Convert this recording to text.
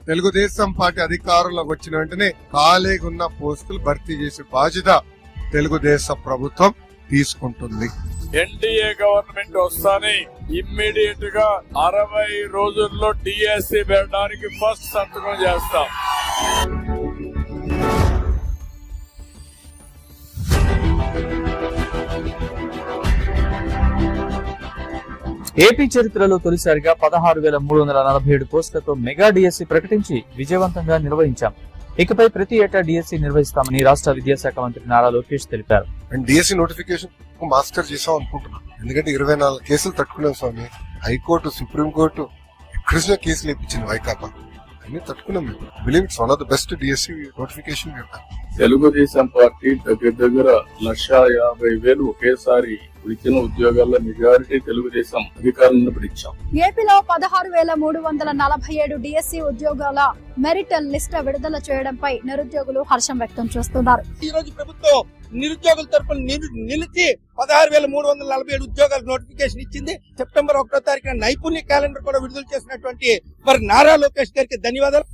Telugu Desam party అధికారంలోకి వచ్చిన వెంటనే ఖాళీగా ఉన్న పోస్టులు భర్తీ చేసే బాధ్యత తెలుగుదేశం ప్రభుత్వం తీసుకుంటుంది. ఎన్డీఏ గవర్నమెంట్ వస్తానే ఇమ్మీడియట్ గా 60 రోజుల్లో డిఎస్సి పెట్టడానికి ఫస్ట్ సంతకం చేస్తాం. ఏపీ చరిత్రలో తొలిసారిగా 16,347 పోస్టులతో మెగా డిఎస్సి ప్రకటించి విజయవంతంగా నిర్వహించాం. ఇకపై ప్రతి ఏటా డిఎస్సి నిర్వహిస్తామని రాష్ట్ర విద్యాశాఖ మంత్రి నారా లోకేష్ తెలిపారు. డిఎస్సి నోటిఫికేషన్ మాస్టర్ చేసాం అనుకుంటున్నాం. ఎందుకంటే 24 కేసులు తట్టుకున్నాం స్వామి. హైకోర్టు, సుప్రీంకోర్టు ఎక్కడ కేసులు ఇప్పించింది వైకాపా, అన్ని తట్టుకున్నాం. మేము believe it's one of the best DSC notification. Telugu Desam party దగ్గర 1,50,000 ఒకేసారి ఇచ్చిన ఉద్యోగాల మెజారిటీ తెలుగుదేశం అధికారంలో పిలిచాం. ఏపీలో 16,347 డిఎస్సి ఉద్యోగాల మెరిట్ లిస్ట్ విడుదల చేయడంపై నిరుద్యోగులు హర్షం వ్యక్తం చేస్తున్నారు. ఈ రోజు ప్రభుత్వం నిరుద్యోగుల తరపున నిలిచి 16,347 ఉద్యోగాలకు నోటిఫికేషన్ ఇచ్చింది. సెప్టెంబర్ 1వ తారీఖున నైపుణ్య క్యాలెండర్ కూడా విడుదల చేసినటువంటి మరి నారా లోకేష్ గారికి ధన్యవాదాలు.